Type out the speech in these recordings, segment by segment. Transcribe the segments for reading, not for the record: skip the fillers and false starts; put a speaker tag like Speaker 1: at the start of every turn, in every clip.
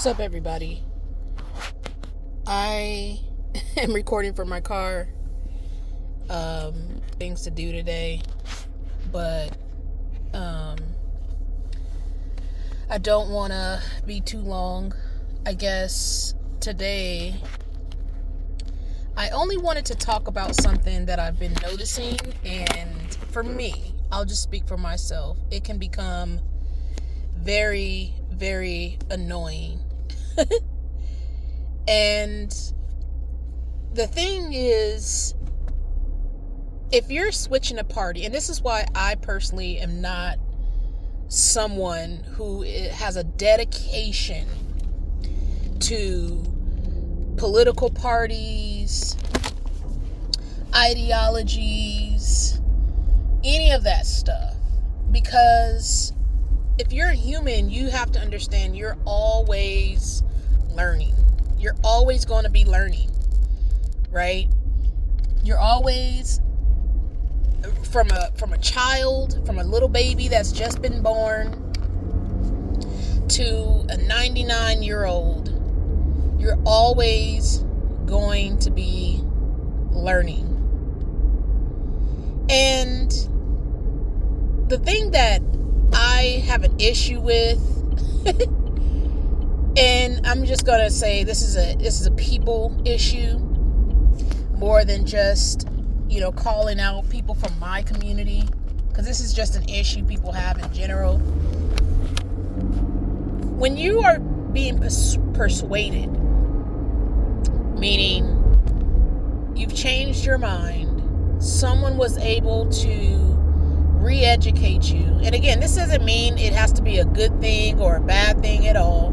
Speaker 1: up, everybody? I am recording from my car. Things to do today, but I don't want to be too long. I guess today I only wanted to talk about something that I've been noticing, and for me, I'll just speak for myself. It can become very, very annoying. And the thing is, if you're switching a party, and this is why I personally am not someone who has a dedication to political parties, ideologies, any of that stuff, because if you're a human, you have to understand you're always learning. You're always going to be learning, right? You're always, from a child, from a little baby that's just been born to a 99-year-old, you're always going to be learning. And the thing that I have an issue with, and I'm just gonna say this is a people issue more than just, calling out people from my community, because this is just an issue people have in general. When you are being persuaded, meaning you've changed your mind, someone was able to re-educate you. And again, this doesn't mean it has to be a good thing or a bad thing at all.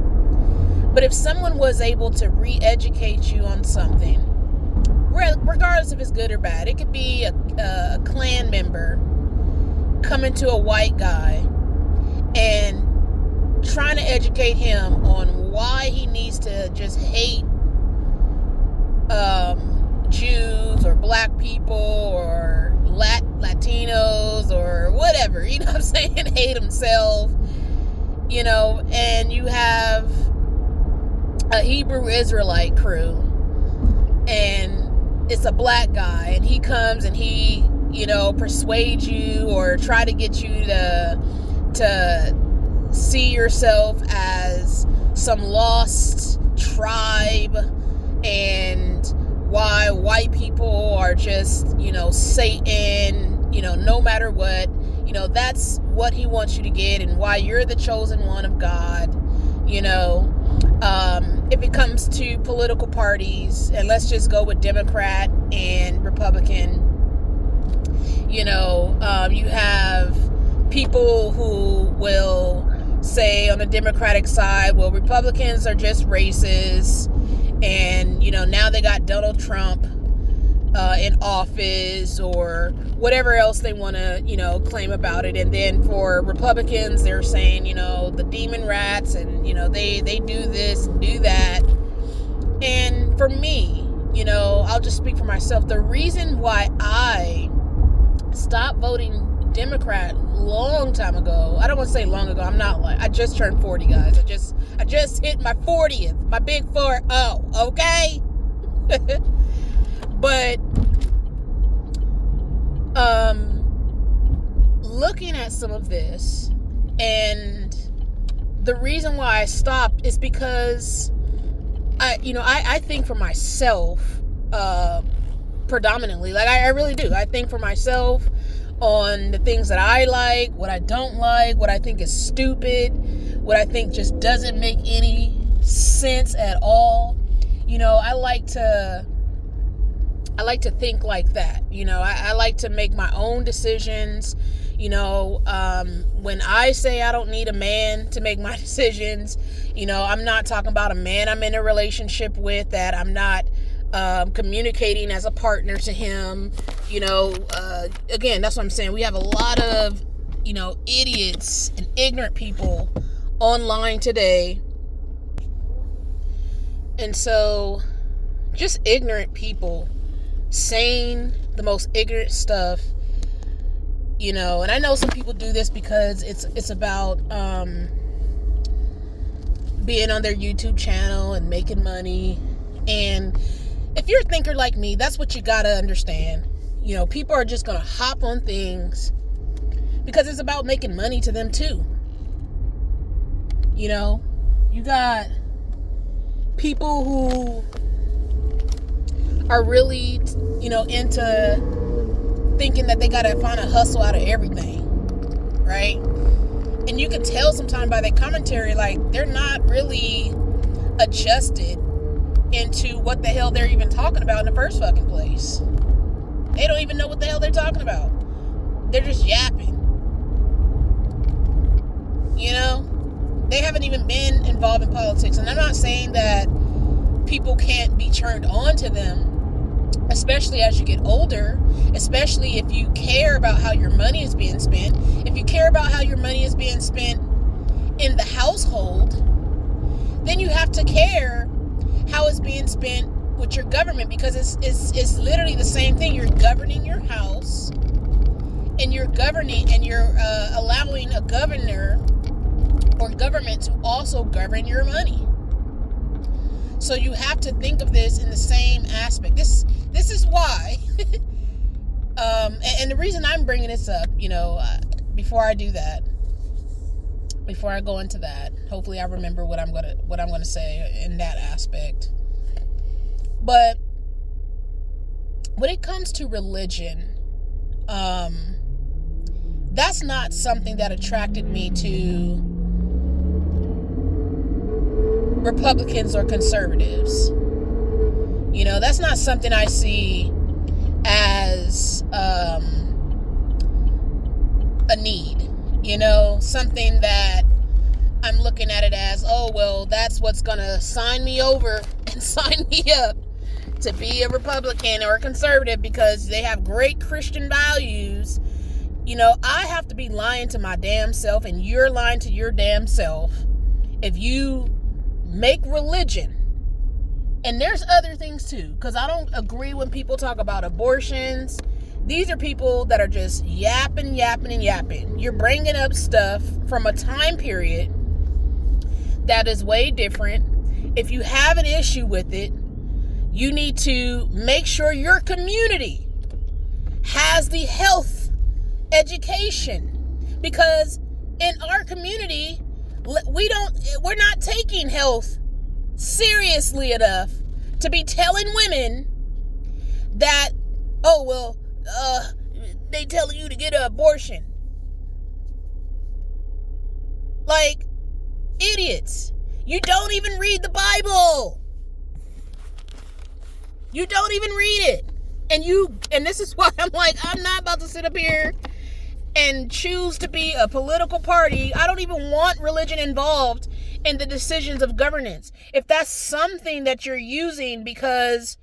Speaker 1: But if someone was able to re-educate you on something, regardless if it's good or bad, it could be a Klan member coming to a white guy and trying to educate him on why he needs to just hate Jews or black people or Latinos or whatever, you know what I'm saying, hate himself, and you have a Hebrew Israelite crew, and it's a black guy, and he comes and he, persuades you or try to get you to see yourself as some lost tribe, and why white people are just, Satan, no matter what, that's what he wants you to get, and why you're the chosen one of God, if it comes to political parties, and let's just go with Democrat and Republican, you have people who will say on the Democratic side, well, Republicans are just racist, and, now they got Donald Trump in office, or whatever else they want to, claim about it. And then for Republicans, they're saying, the demon rats, and, they do this and do that. And for me, I'll just speak for myself. The reason why I stopped voting Democrat long time ago, I don't want to say long ago, I just turned 40, guys. I just hit my 40th, my big 4-0, okay? But looking at some of this, and the reason why I stopped is because I think for myself, predominantly, like I really do. I think for myself on the things that I like, what I don't like, what I think is stupid, what I think just doesn't make any sense at all. I like to think like that. I like to make my own decisions. When I say I don't need a man to make my decisions, I'm not talking about a man I'm in a relationship with that I'm not communicating as a partner to him. Again, that's what I'm saying. We have a lot of, idiots and ignorant people online today. And so just ignorant people saying the most ignorant stuff, and I know some people do this because it's about being on their YouTube channel and making money. And if you're a thinker like me, that's what you gotta understand. You know, people are just gonna hop on things because it's about making money to them too. You know, you got people who are really, you know, into thinking that they gotta find a hustle out of everything, right? And you can tell sometimes by their commentary, like, they're not really adjusted into what the hell they're even talking about in the first fucking place. They don't even know what the hell they're talking about. They're just yapping. You know? They haven't even been involved in politics. And I'm not saying that people can't be turned on to them, especially as you get older, especially if you care about how your money is being spent. If you care about how your money is being spent in the household, then you have to care how it's being spent with your government, because it's literally the same thing. You're governing your house, and you're governing, and you're allowing a governor or government to also govern your money. So you have to think of this in the same aspect. This is why, and the reason I'm bringing this up, you know, before I do that, before I go into that, hopefully I remember what I'm gonna say in that aspect. But when it comes to religion, that's not something that attracted me to Republicans or conservatives. You know, that's not something I see as a need. You know, something that I'm looking at it as, oh, well, that's what's gonna sign me over and sign me up to be a Republican or a conservative because they have great Christian values. You know, I have to be lying to my damn self, and you're lying to your damn self if you make religion, and there's other things too, because I don't agree when people talk about abortions. These are people that are just yapping. You're bringing up stuff from a time period that is way different. If you have an issue with it, you need to make sure your community has the health education, because in our community, we're not taking health seriously enough to be telling women that, oh, well, they telling you to get an abortion. Like idiots. You don't even read the Bible. You don't even read it. And this is why I'm like, I'm not about to sit up here and choose to be a political party. I don't even want religion involved in the decisions of governance. If that's something that you're using because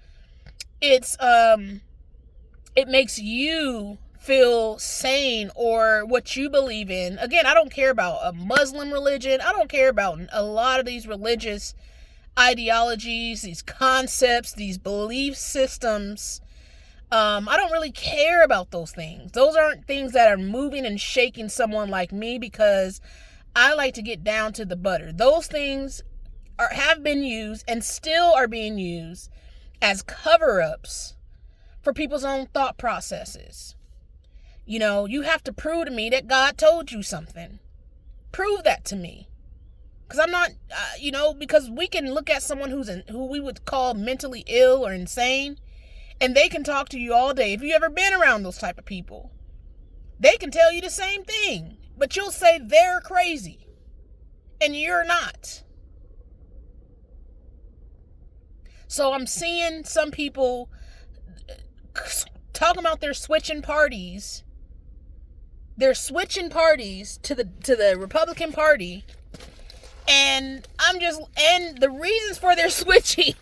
Speaker 1: it's it makes you feel sane or what you believe in. Again, I don't care about a Muslim religion. I don't care about a lot of these religious ideologies, these concepts, these belief systems. I don't really care about those things. Those aren't things that are moving and shaking someone like me, because I like to get down to the butter. Those things have been used and still are being used as cover-ups for people's own thought processes. You know, you have to prove to me that God told you something. Prove that to me. Because I'm not, because we can look at someone who we would call mentally ill or insane, and they can talk to you all day. If you've ever been around those type of people, they can tell you the same thing, but you'll say they're crazy, and you're not. So I'm seeing some people talking about they're switching parties. They're switching parties to the Republican Party, and and the reasons for their switching,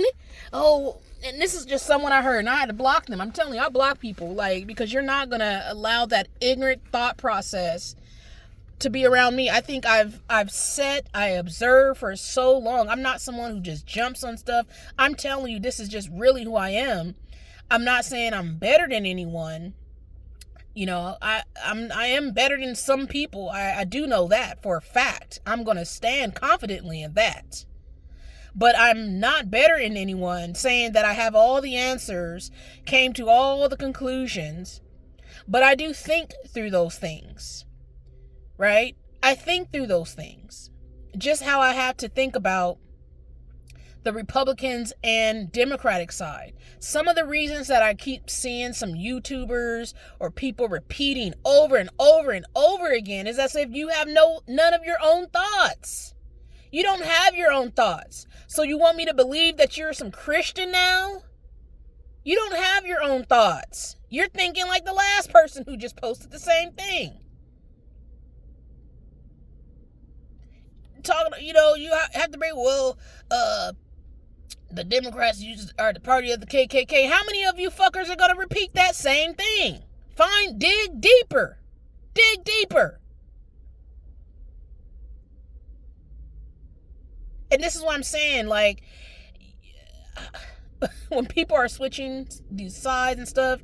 Speaker 1: and this is just someone I heard, and I had to block them. I'm telling you, I block people, because you're not going to allow that ignorant thought process to be around me. I think I observe for so long. I'm not someone who just jumps on stuff. I'm telling you, this is just really who I am. I'm not saying I'm better than anyone. I am better than some people. I do know that for a fact. I'm going to stand confidently in that. But I'm not better than anyone saying that I have all the answers, came to all the conclusions. But I do think through those things, right? I think through those things. Just how I have to think about the Republicans and Democratic side. Some of the reasons that I keep seeing some YouTubers or people repeating over and over and over again is as if you have none of your own thoughts. You don't have your own thoughts. So you want me to believe that you're some Christian now? You don't have your own thoughts. You're thinking like the last person who just posted the same thing. Talking, you have to bring, the Democrats are the party of the KKK. How many of you fuckers are going to repeat that same thing? Dig deeper. Dig deeper. And this is what I'm saying, like, when people are switching these sides and stuff,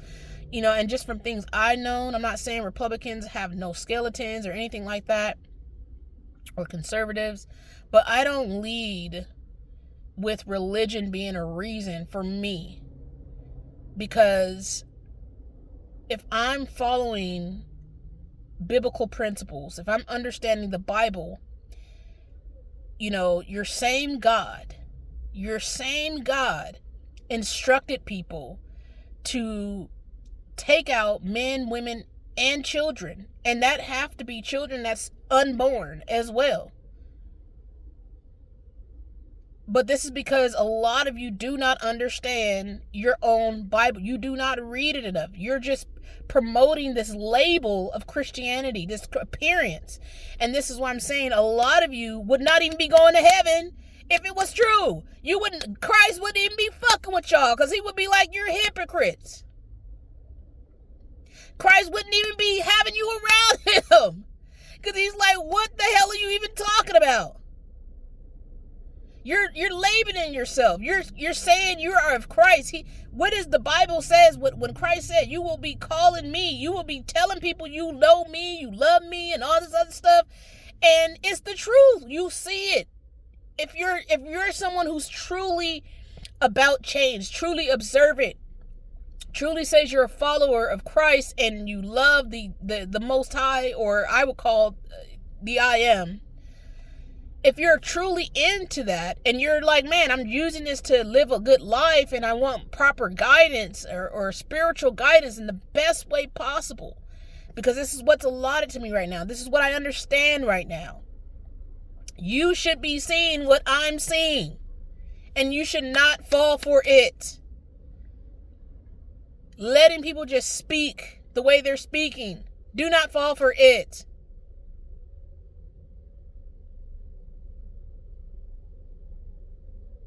Speaker 1: and just from things I know, I'm not saying Republicans have no skeletons or anything like that, or conservatives, but I don't lead with religion being a reason for me. Because if I'm following biblical principles, if I'm understanding the Bible, your same God instructed people to take out men, women, and children. And that have to be children that's unborn as well. But this is because a lot of you do not understand your own Bible. You do not read it enough. You're just promoting this label of Christianity, this appearance. And this is why I'm saying a lot of you would not even be going to heaven if it was true. Christ wouldn't even be fucking with y'all, because he would be like, you're hypocrites. Christ wouldn't even be having you around him, because he's like, what the hell are you even talking about? You're labeling yourself. You're saying you are of Christ. What does the Bible says? When Christ said, you will be calling me, you will be telling people you know me, you love me, and all this other stuff. And it's the truth. You see it. If you're someone who's truly about change, truly observant, truly says you're a follower of Christ, and you love the Most High, or I would call the I Am. If you're truly into that, and you're like, man, I'm using this to live a good life, and I want proper guidance or spiritual guidance in the best way possible, because this is what's allotted to me right now. This is what I understand right now. You should be seeing what I'm seeing, and you should not fall for it. Letting people just speak the way they're speaking. Do not fall for it.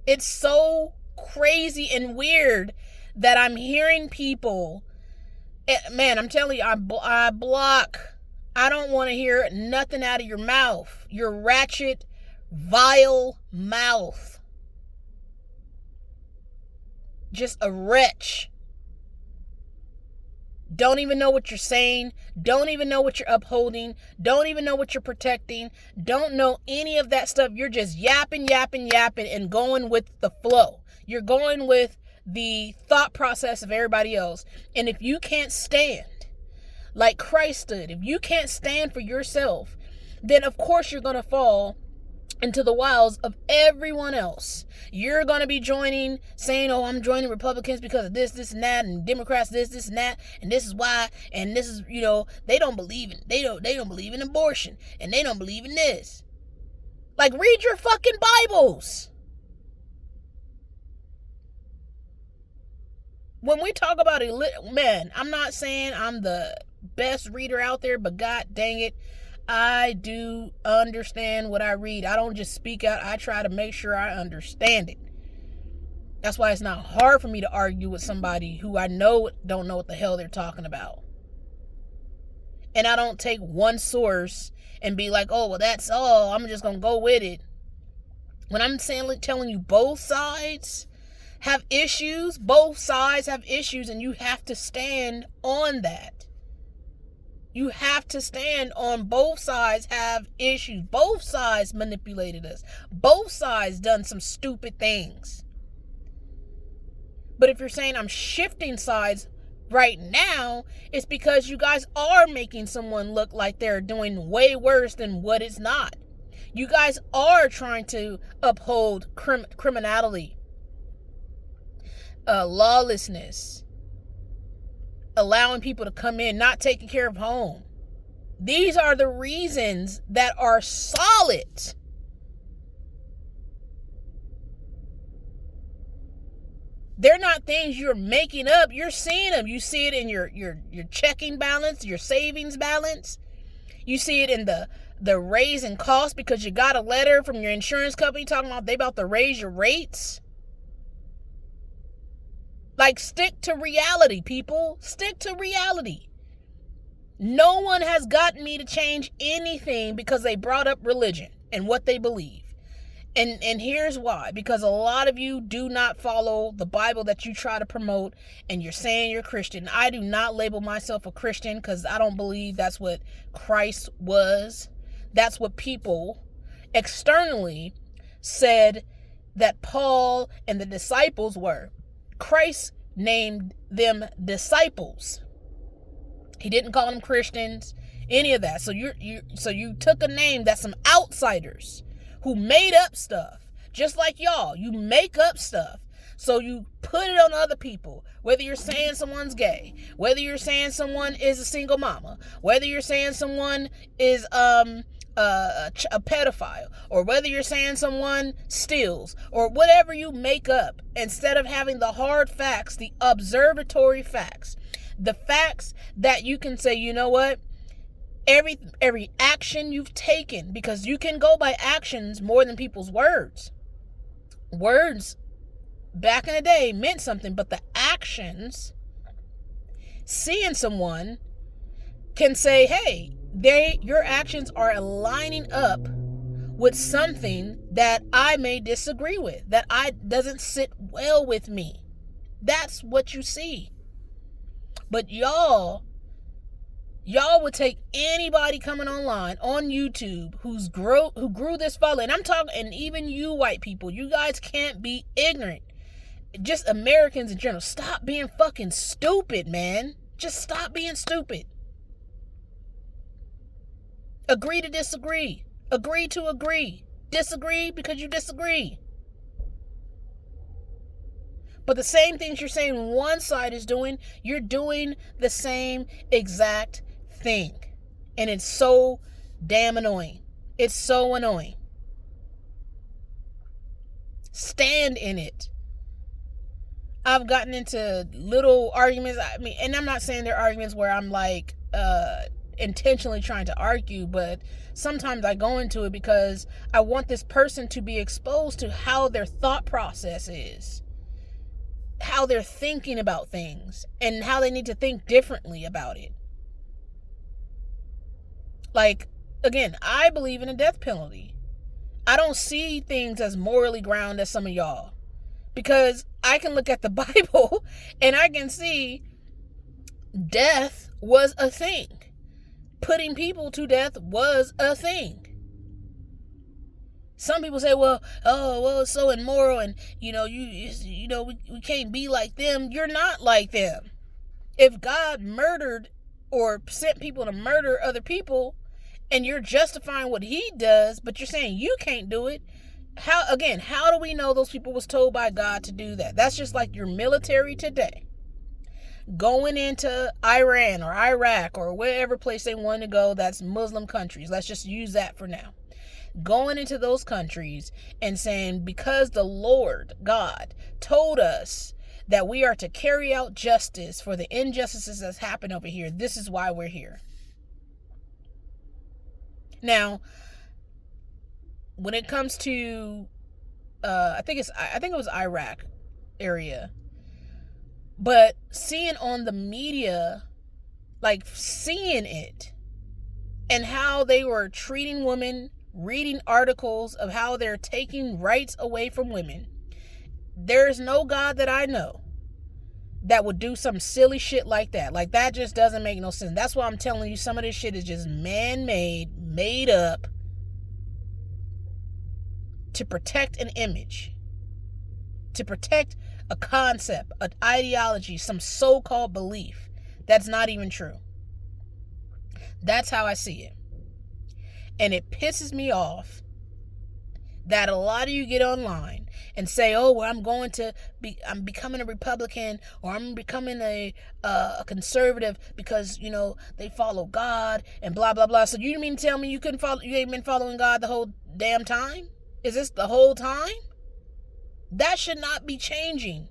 Speaker 1: It's so crazy and weird that I'm hearing people. Man, I'm telling you, I block. I don't want to hear nothing out of your mouth. Your ratchet, vile mouth. Just a wretch. Don't even know what you're saying. Don't even know what you're upholding. Don't even know what you're protecting. Don't know any of that stuff. You're just yapping, and going with the flow. You're going with the thought process of everybody else. And if you can't stand like Christ stood, if you can't stand for yourself, then of course you're going to fall into the wiles of everyone else. You're going to be saying, oh, I'm joining Republicans because of this, and that, and Democrats this, and that, and this is why, and this is, they don't believe in abortion, and they don't believe in this. Like, read your fucking Bibles. When we talk about man, I'm not saying I'm the best reader out there, but god dang it, I do understand what I read. I don't just speak out. I try to make sure I understand it. That's why it's not hard for me to argue with somebody who I know don't know what the hell they're talking about. And I don't take one source and be like, oh, well, that's all. I'm just going to go with it. When I'm telling you both sides have issues, and you have to stand on that. You have to stand on both sides have issues. Both sides manipulated us. Both sides done some stupid things. But if you're saying I'm shifting sides right now, it's because you guys are making someone look like they're doing way worse than what it's not. You guys are trying to uphold criminality, lawlessness, allowing people to come in, not taking care of home. These are the reasons that are solid. They're not things you're making up. You're seeing them. You see it in your checking balance, your savings balance. You see it in the raise in cost because you got a letter from your insurance company talking about they about to raise your rates. Like, stick to reality, people. Stick to reality. No one has gotten me to change anything because they brought up religion and what they believe. And here's why. Because a lot of you do not follow the Bible that you try to promote, and you're saying you're Christian. I do not label myself a Christian because I don't believe that's what Christ was. That's what people externally said that Paul and the disciples were. Christ named them disciples. He didn't call them Christians, any of that. So you took a name that some outsiders who made up stuff, just like y'all. You make up stuff. So you put it on other people, whether you're saying someone's gay, whether you're saying someone is a single mama, whether you're saying someone is a pedophile, or whether you're saying someone steals, or whatever you make up, instead of having the hard facts, the observatory facts, the facts that you can say, you know what, every action you've taken, because you can go by actions more than people's words. Words back in the day meant something, but the actions, seeing someone can say, hey, your actions are aligning up with something that I may disagree with, that doesn't sit well with me. That's what you see. But y'all would take anybody coming online on YouTube who grew this following. And I'm talking, and even you white people, you guys can't be ignorant. Just Americans in general, stop being fucking stupid, man. Just stop being stupid. Agree to disagree. Agree to agree. Disagree because you disagree. But the same things you're saying one side is doing, you're doing the same exact thing. And it's so damn annoying. It's so annoying. Stand in it. I've gotten into little arguments. I mean, and I'm not saying they're arguments where I'm like intentionally trying to argue, but sometimes I go into it because I want this person to be exposed to how their thought process is, how they're thinking about things, and how they need to think differently about it. Like, again, I believe in a death penalty. I don't see things as morally ground as some of y'all, because I can look at the Bible and I can see death was a thing. Putting people to death was a thing. Some people say, well, it's so immoral, and we can't be like them. You're not like them. If God murdered or sent people to murder other people, and you're justifying what he does, but you're saying you can't do it, how do we know those people was told by God to do that? That's just like your military today, going into Iran or Iraq or wherever place they want to go that's Muslim countries. Let's just use that for now. Going into those countries and saying, because the Lord God told us that we are to carry out justice for the injustices that's happened over here, this is why we're here. Now, when it comes to I think it was Iraq area, but seeing on the media, like seeing it and how they were treating women, reading articles of how they're taking rights away from women. There's no God that I know that would do some silly shit like that. Like, that just doesn't make no sense. That's why I'm telling you, some of this shit is just man-made, made up to protect an image, to protect a concept, an ideology, some so-called belief that's not even true. That's how I see it. And it pisses me off that a lot of you get online and say, oh, well, I'm becoming a Republican, or I'm becoming a conservative because, they follow God and blah, blah, blah. So you mean to tell me you ain't been following God the whole damn time? Is this the whole time? That should not be changing.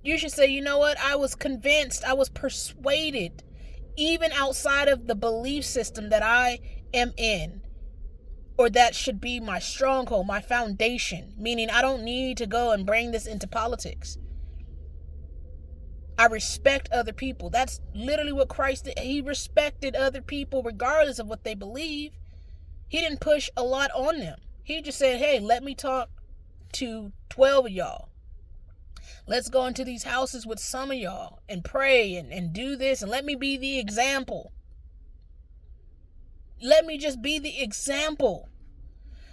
Speaker 1: You should say, you know what? I was convinced, I was persuaded, even outside of the belief system that I am in, or that should be my stronghold, my foundation, meaning I don't need to go and bring this into politics. I respect other people. That's literally what Christ did. He respected other people regardless of what they believe. He didn't push a lot on them. He just said, hey, let me talk to 12 of y'all. Let's go into these houses with some of y'all and pray and do this, and let me be the example. Let me just be the example.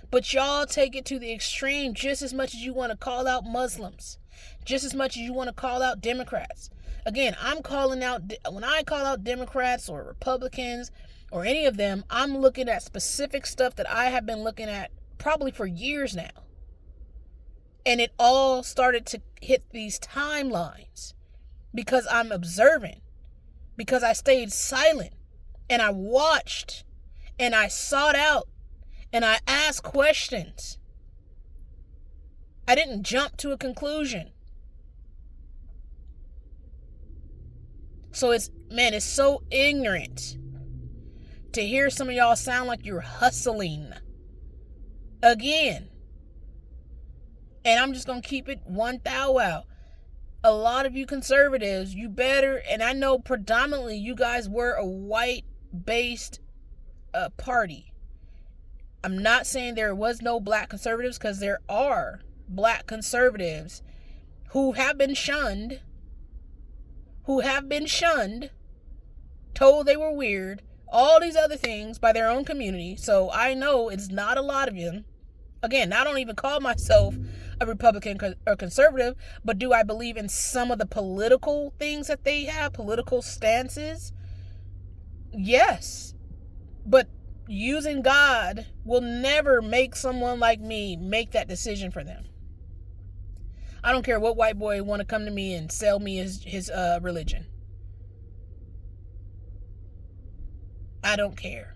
Speaker 1: But y'all take it to the extreme just as much as you want to call out Muslims, just as much as you want to call out Democrats. Again, when I call out Democrats or Republicans or any of them, I'm looking at specific stuff that I have been looking at probably for years now. And it all started to hit these timelines because I'm observant, because I stayed silent and I watched and I sought out and I asked questions. I didn't jump to a conclusion. So it's so ignorant to hear some of y'all sound like you're hustling again. And I'm just going to keep it 1,000. A lot of you conservatives, you better, and I know predominantly you guys were a white-based party. I'm not saying there was no black conservatives, because there are black conservatives who have been shunned, told they were weird, all these other things by their own community. So I know it's not a lot of them. Again, I don't even call myself a Republican or conservative, but do I believe in some of the political things that they have, political stances? Yes. But using God will never make someone like me make that decision for them. I don't care what white boy want to come to me and sell me his religion. I don't care.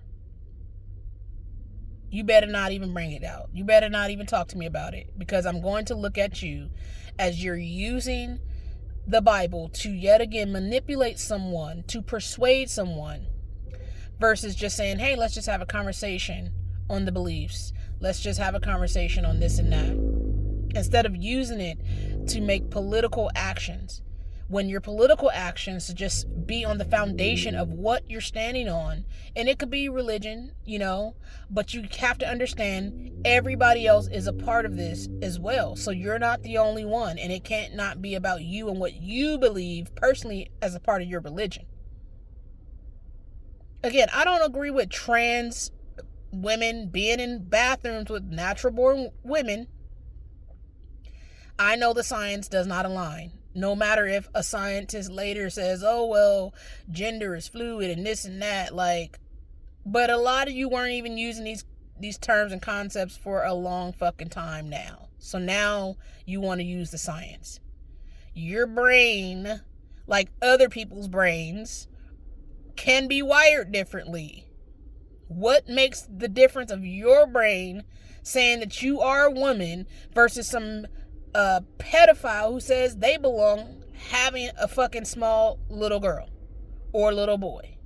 Speaker 1: You better not even bring it out. You better not even talk to me about it, because I'm going to look at you as you're using the Bible to yet again manipulate someone, to persuade someone, versus just saying, hey, let's just have a conversation on the beliefs. Let's just have a conversation on this and that. Instead of using it to make political actions. When your political actions to just be on the foundation of what you're standing on, and it could be religion, but you have to understand everybody else is a part of this as well. So you're not the only one, and it can't not be about you and what you believe personally as a part of your religion. Again, I don't agree with trans women being in bathrooms with natural born women. I know the science does not align. No matter if a scientist later says, oh, well, gender is fluid and this and that, but a lot of you weren't even using these terms and concepts for a long fucking time now. So now you want to use the science. Your brain, like other people's brains, can be wired differently. What makes the difference of your brain saying that you are a woman versus some pedophile who says they belong having a fucking small little girl or little boy?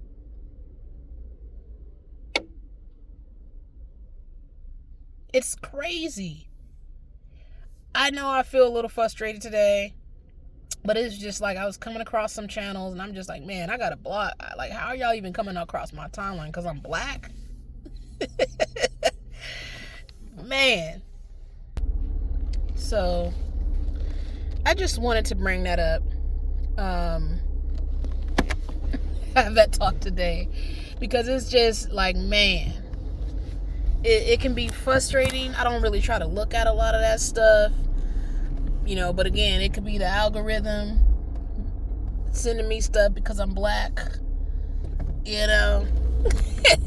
Speaker 1: It's crazy. I know I feel a little frustrated today, but it's just like I was coming across some channels and I'm just like, man, I gotta block. Like, how are y'all even coming across my timeline? Because I'm black? Man. So I just wanted to bring that up have that talk today, because it's just like, man, it can be frustrating. I don't really try to look at a lot of that stuff, but again, it could be the algorithm sending me stuff because I'm black,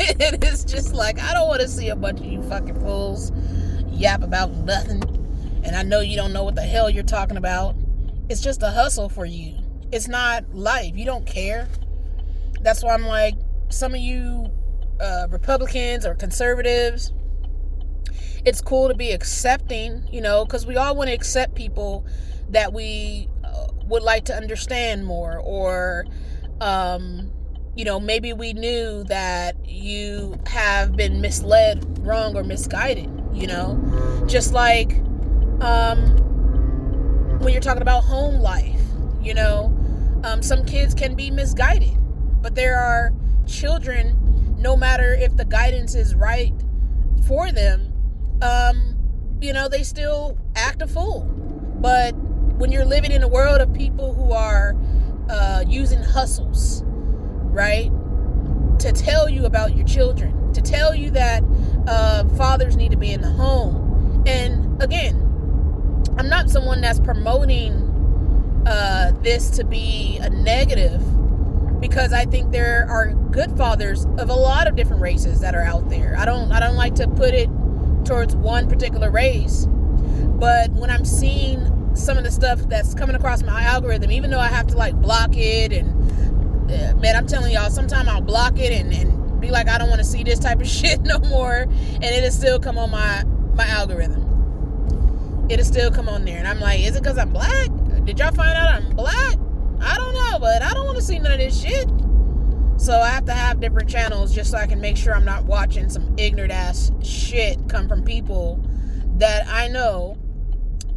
Speaker 1: It's just like, I don't want to see a bunch of you fucking fools yap about nothing, and I know you don't know what the hell you're talking about. It's just a hustle for you. It's not life. You don't care. That's why I'm like, some of you Republicans or conservatives, it's cool to be accepting, because we all want to accept people that we would like to understand more, or maybe we knew that you have been misled, wrong, or misguided, just like when you're talking about home life, some kids can be misguided, but there are children, no matter if the guidance is right for them, they still act a fool. But when you're living in a world of people who are using hustles, right, to tell you about your children, to tell you that fathers need to be in the home. And again, I'm not someone that's promoting this to be a negative, because I think there are good fathers of a lot of different races that are out there. I don't like to put it towards one particular race, but when I'm seeing some of the stuff that's coming across my algorithm, even though I have to block it, and man, I'm telling y'all, sometimes I'll block it and be like, I don't want to see this type of shit no more, and it'll still come on my algorithm. It'll still come on there, and I'm like, is it because I'm black? Did y'all find out I'm black? I don't know, but I don't want to see none of this shit. So I have to have different channels just so I can make sure I'm not watching some ignorant ass shit come from people that I know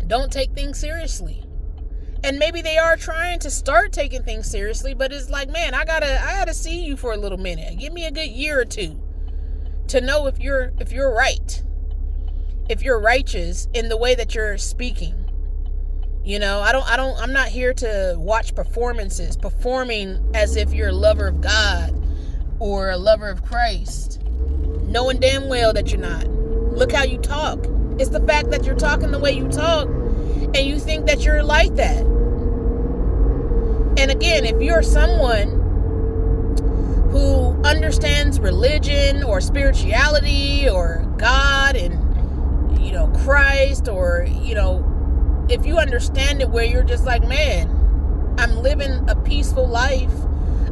Speaker 1: don't take things seriously. And maybe they are trying to start taking things seriously, but it's like, man, I gotta see you for a little minute. Give me a good year or two to know if you're right, if you're righteous in the way that you're speaking. I'm not here to watch performances, performing as if you're a lover of God or a lover of Christ, knowing damn well that you're not. Look how you talk. It's the fact that you're talking the way you talk, and you think that you're like that. And again, if you're someone who understands religion or spirituality or God and, Christ, or, if you understand it where you're just like, man, I'm living a peaceful life.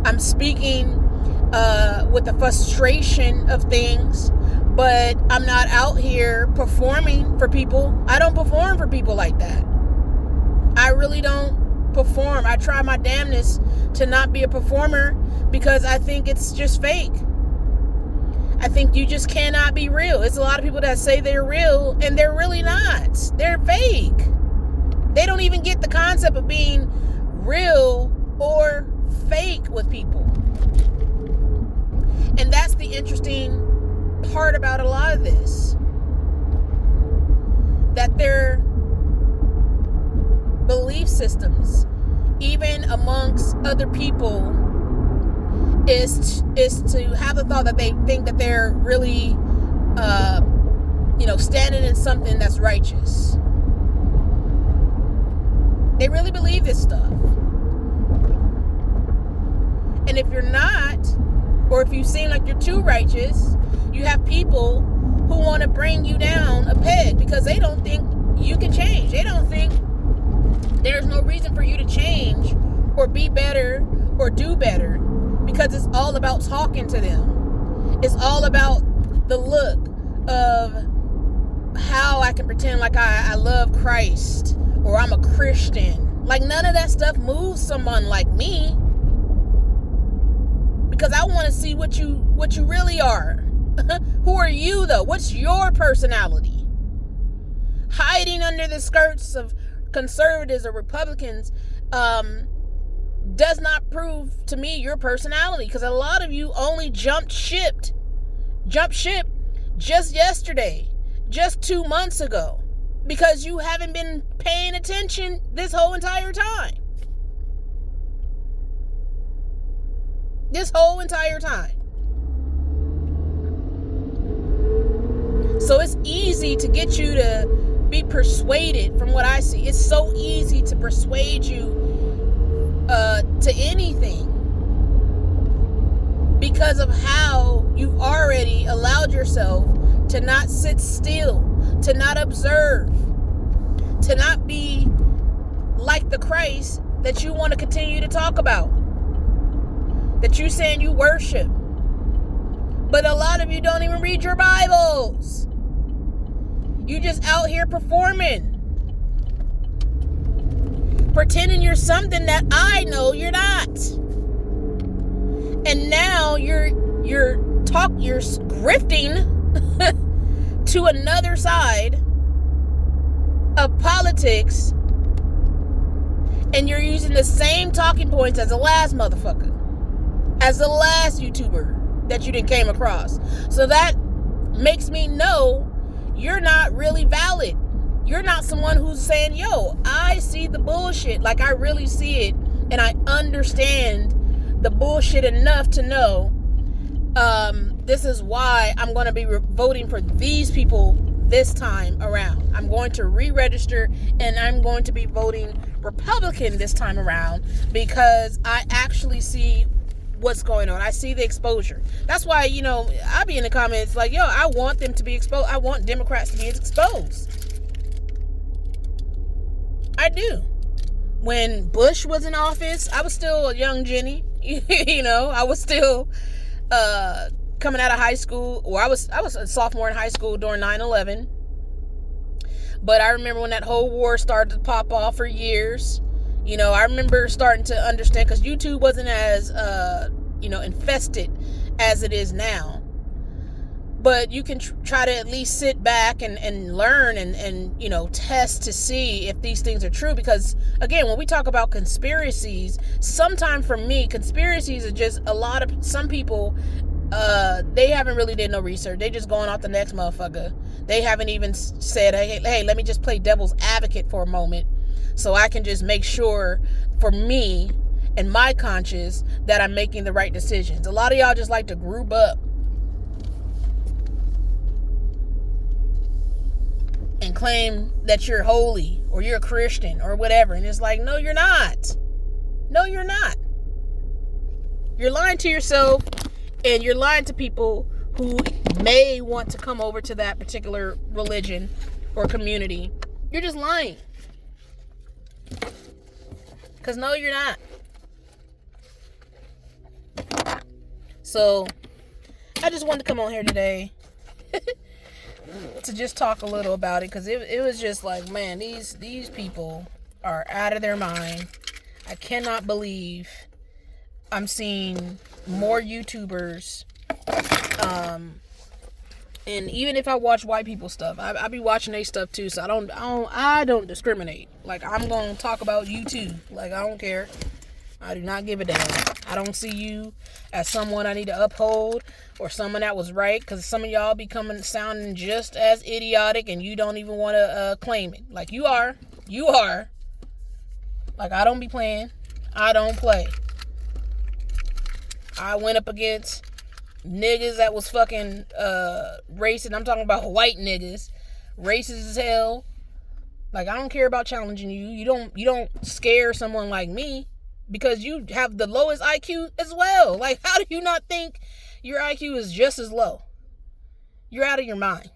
Speaker 1: I'm speaking with the frustration of things, but I'm not out here performing for people. I don't perform for people like that. I really don't perform. I try my damnness to not be a performer, because I think it's just fake. I think you just cannot be real. It's a lot of people that say they're real, and they're really not. They're fake. They don't even get the concept of being real or fake with people. And that's the interesting part about a lot of this. That their belief systems, even amongst other people, is to have the thought that they think that they're really, standing in something that's righteous. They really believe this stuff. And if you're not, or if you seem like you're too righteous, you have people who want to bring you down a peg because they don't think you can change. They don't think there's no reason for you to change or be better or do better, because it's all about talking to them. It's all about the look of how I can pretend like I love Christ or I'm a Christian. Like, none of that stuff moves someone like me, because I want to see what you really are. Who are you, though? What's your personality? Hiding under the skirts of conservatives or Republicans does not prove to me your personality, because a lot of you only jumped ship just yesterday, just 2 months ago, because you haven't been paying attention this whole entire time. This whole entire time. So it's easy to get you to be persuaded from what I see. It's so easy to persuade you to anything because of how you've already allowed yourself to not sit still, to not observe, to not be like the Christ that you want to continue to talk about, that you saying you worship. But a lot of you don't even read your Bibles. You just out here performing, pretending you're something that I know you're not. And now you're grifting to another side of politics, and you're using the same talking points as the last motherfucker, as the last YouTuber that you didn't came across. So that makes me know you're not really valid. You're not someone who's saying, yo, I see the bullshit. Like, I really see it, and I understand the bullshit enough to know this is why I'm going to be voting for these people this time around. I'm going to re-register, and I'm going to be voting Republican this time around because I actually see what's going on. I see the exposure. That's why, I be in the comments like, yo, I want them to be exposed. I want Democrats to be exposed. I do. When Bush was in office, I was still a young Jenny. I was still coming out of high school, or I was a sophomore in high school during 9/11. But I remember when that whole war started to pop off for years. I remember starting to understand, because YouTube wasn't as, infested as it is now. But you can try to at least sit back and learn and test to see if these things are true. Because, again, when we talk about conspiracies, sometimes for me, conspiracies are just some people, they haven't really did no research. They just going off the next motherfucker. They haven't even said, hey, let me just play devil's advocate for a moment, so I can just make sure for me and my conscience that I'm making the right decisions. A lot of y'all just like to group up and claim that you're holy or you're a Christian or whatever. And it's like, no, you're not. No, you're not. You're lying to yourself, and you're lying to people who may want to come over to that particular religion or community. You're just lying. Because no, you're not. So, I just wanted to come on here today to just talk a little about it, because it was just like, man, these people are out of their mind. I cannot believe I'm seeing more YouTubers, and even if I watch white people stuff, I be watching their stuff too. So I don't discriminate. Like, I'm gonna talk about you too. Like, I don't care. I do not give a damn. I don't see you as someone I need to uphold or someone that was right, because some of y'all be sounding just as idiotic, and you don't even want to claim it. Like, you are. Like, I don't be playing. I don't play. I went up against niggas that was fucking racist. I'm talking about white niggas, racist as hell. Like, I don't care about challenging you. You don't scare someone like me, because you have the lowest IQ as well. Like, how do you not think your IQ is just as low? You're out of your mind.